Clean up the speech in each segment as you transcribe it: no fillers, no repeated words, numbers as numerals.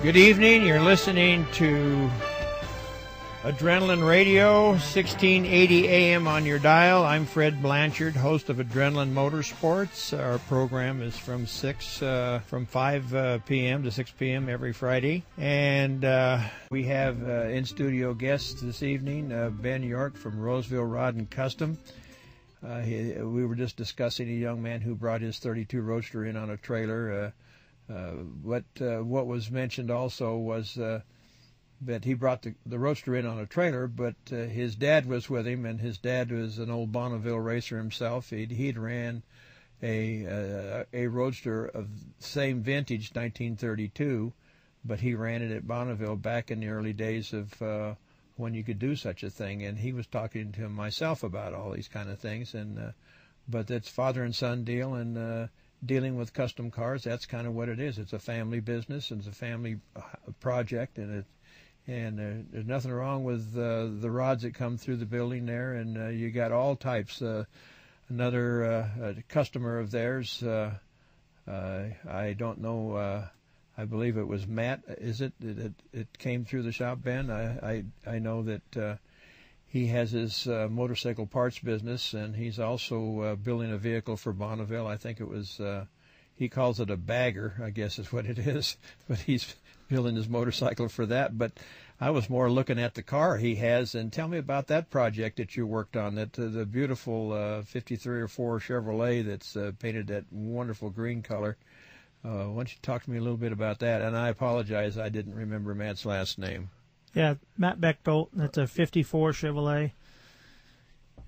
Good evening. You're listening to Adrenaline Radio, 1680 AM on your dial. I'm Fred Blanchard, host of Adrenaline Motorsports. Our program is from 5 p.m. to 6 p.m. every Friday. And we have in-studio guests this evening, Ben York from Roseville Rod and Custom. We were just discussing a young man who brought his 32 Roadster in on a trailer. What was mentioned also was that he brought the Roadster in on a trailer, but his dad was with him, and his dad was an old Bonneville racer himself. He'd ran a Roadster of same vintage, 1932, but he ran it at Bonneville back in the early days of when you could do such a thing. And he was talking to myself about all these kind of things, and but it's father and son deal, and dealing with custom cars, that's kind of what it is. It's a family business, and it's a family project, and there's nothing wrong with the rods that come through the building there, and you got all types. Another customer of theirs, I don't know, I believe it was Matt, is it? It came through the shop, Ben? I know that he has his motorcycle parts business, and he's also building a vehicle for Bonneville. I think it was, he calls it a bagger, I guess is what it is, but he's building his motorcycle for that. But I was more looking at the car he has, and tell me about that project that you worked on, that the beautiful 53 or 4 Chevrolet that's painted that wonderful green color. Why don't you talk to me a little bit about that? And I apologize, I didn't remember Matt's last name. Yeah, Matt Bechtold. That's a 54 Chevrolet.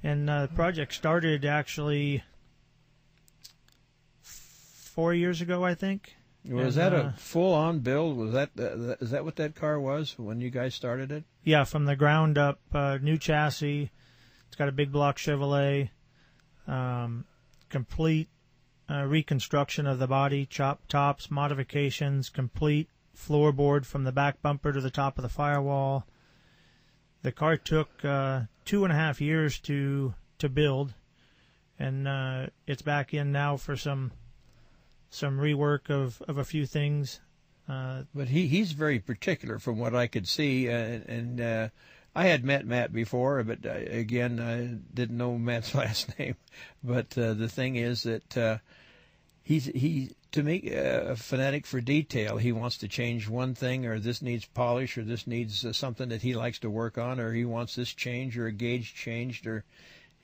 And the project started actually 4 years ago, I think. Was that a full-on build? Was that is that what that car was when you guys started it? Yeah, from the ground up, new chassis. It's got a big block Chevrolet, complete reconstruction of the body, chopped tops, modifications, complete floorboard from the back bumper to the top of the firewall. The car took 2.5 years to build, and it's back in now for some rework of a few things. But he's very particular from what I could see, and I had met Matt before, but again, I didn't know Matt's last name. But the thing is that he to me a fanatic for detail. He wants to change one thing, or this needs polish, or this needs something that he likes to work on, or he wants this changed, or a gauge changed,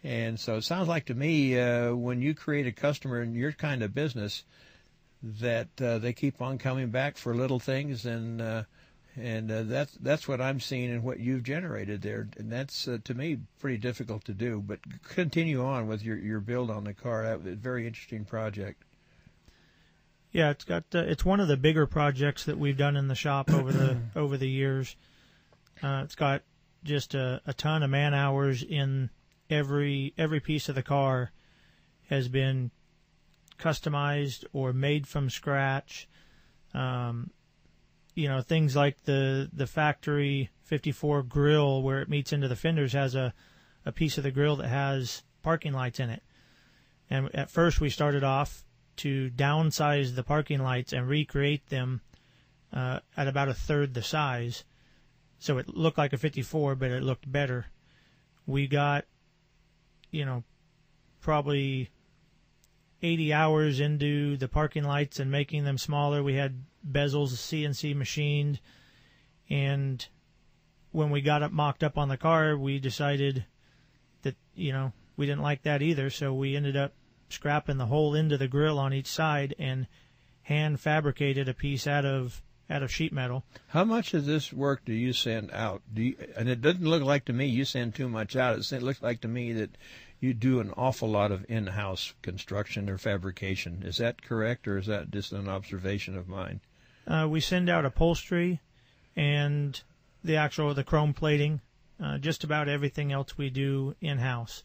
and so it sounds like to me when you create a customer in your kind of business that they keep on coming back for little things, and that's what I'm seeing and what you've generated there, and that's to me pretty difficult to do. But continue on with your build on the car. That was a very interesting project. Yeah, it's one of the bigger projects that we've done in the shop over the years. It's got just a ton of man hours in every piece of the car has been customized or made from scratch. Things like the factory 54 grill where it meets into the fenders has a piece of the grill that has parking lights in it. And at first we started off to downsize the parking lights and recreate them at about a third the size. So it looked like a 54, but it looked better. We got, probably 80 hours into the parking lights and making them smaller. We had bezels CNC machined, and when we got it mocked up on the car, we decided that, we didn't like that either, so we ended up scrapping the whole end of the grill on each side and hand fabricated a piece out of sheet metal. How much of this work do you send out? And it doesn't look like to me you send too much out. It looks like to me that you do an awful lot of in-house construction or fabrication. Is that correct, or is that just an observation of mine? We send out upholstery and the chrome plating. Just about everything else we do in-house.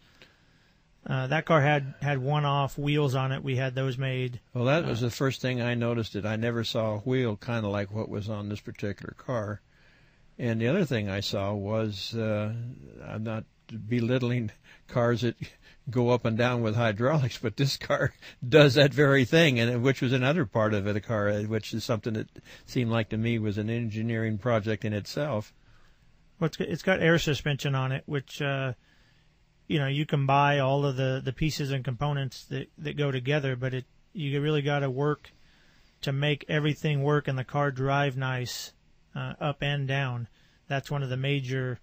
That car had one-off wheels on it. We had those made. Well, that was the first thing I noticed. That I never saw a wheel kind of like what was on this particular car. And the other thing I saw was, I'm not belittling cars that go up and down with hydraulics, but this car does that very thing, and which was another part of it, a car, which is something that seemed like to me was an engineering project in itself. Well, it's got air suspension on it, which you can buy all of the pieces and components that go together, but you really got to work to make everything work and the car drive nice up and down. That's one of the major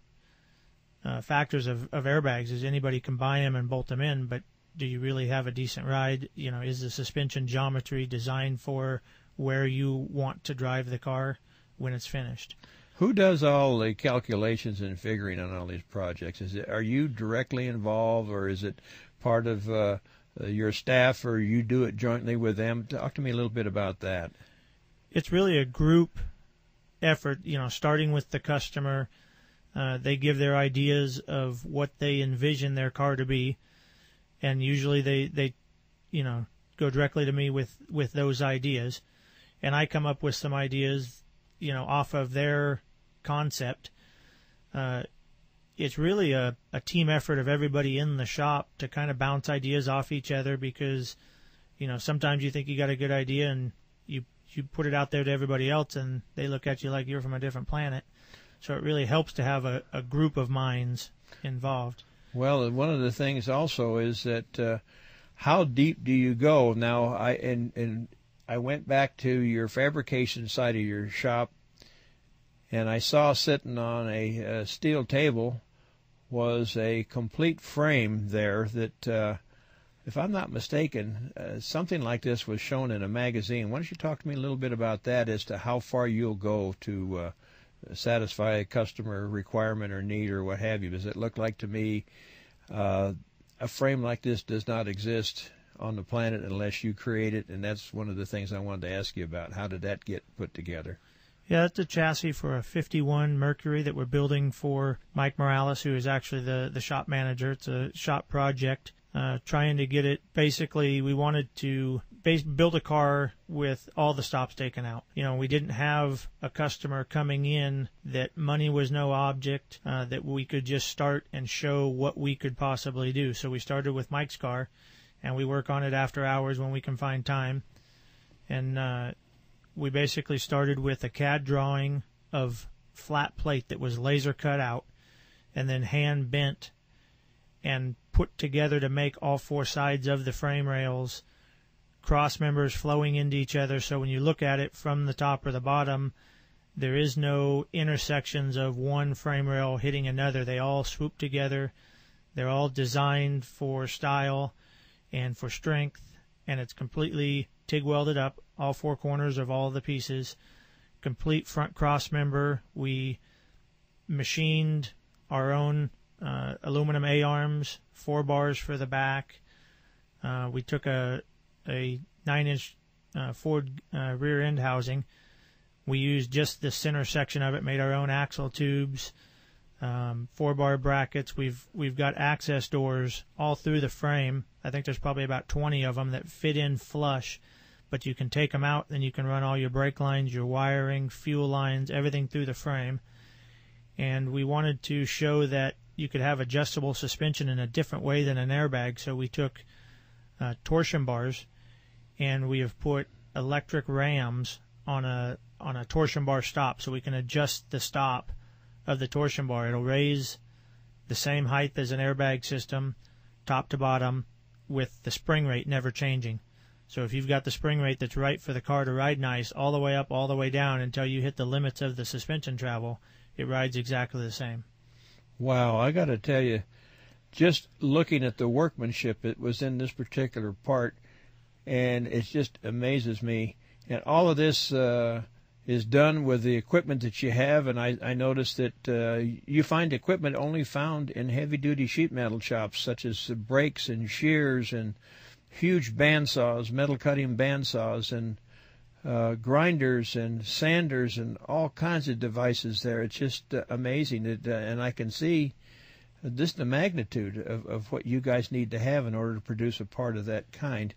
factors of airbags, is anybody can buy them and bolt them in, but do you really have a decent ride? Is the suspension geometry designed for where you want to drive the car when it's finished? Who does all the calculations and figuring on all these projects? Are you directly involved, or is it part of your staff, or you do it jointly with them? Talk to me a little bit about that. It's really a group effort, starting with the customer. They give their ideas of what they envision their car to be, and usually they go directly to me with those ideas, and I come up with some ideas off of their concept. It's really a team effort of everybody in the shop to kind of bounce ideas off each other, because sometimes you think you got a good idea and you put it out there to everybody else and they look at you like you're from a different planet. So it really helps to have a group of minds involved. Well, one of the things also is that how deep do you go? Now, I went back to your fabrication side of your shop, and I saw sitting on a steel table was a complete frame there that, if I'm not mistaken, something like this was shown in a magazine. Why don't you talk to me a little bit about that, as to how far you'll go to satisfy a customer requirement or need or what have you? Does it look like to me a frame like this does not exist on the planet unless you create it, and that's one of the things I wanted to ask you about. How did that get put together? Yeah, that's a chassis for a 51 Mercury that we're building for Mike Morales, who is actually the shop manager. It's a shop project, trying to get it. Basically, we wanted to build a car with all the stops taken out. We didn't have a customer coming in that money was no object, that we could just start and show what we could possibly do. So we started with Mike's car, and we work on it after hours when we can find time. And we basically started with a CAD drawing of flat plate that was laser cut out and then hand bent and put together to make all four sides of the frame rails, cross members flowing into each other. So when you look at it from the top or the bottom, there is no intersections of one frame rail hitting another. They all swoop together. They're all designed for style and for strength, and it's completely TIG welded up, all four corners of all the pieces, complete front cross member. We machined our own aluminum A-arms, 4 bars for the back. We took a 9-inch Ford rear end housing. We used just the center section of it, made our own axle tubes, 4-bar brackets. We've got access doors all through the frame. I think there's probably about 20 of them that fit in flush, but you can take them out, then you can run all your brake lines, your wiring, fuel lines, everything through the frame. And we wanted to show that you could have adjustable suspension in a different way than an airbag, so we took torsion bars, and we have put electric rams on a torsion bar stop, so we can adjust the stop of the torsion bar. It'll raise the same height as an airbag system, top to bottom, with the spring rate never changing. So if you've got the spring rate that's right for the car to ride nice, all the way up, all the way down, until you hit the limits of the suspension travel, it rides exactly the same. Wow, I got to tell you, just looking at the workmanship that was in this particular part, and it just amazes me. And all of this is done with the equipment that you have, and I noticed that you find equipment only found in heavy-duty sheet metal shops, such as brakes and shears and huge bandsaws, metal-cutting bandsaws, and grinders and sanders and all kinds of devices there. It's just amazing, and I can see just the magnitude of what you guys need to have in order to produce a part of that kind.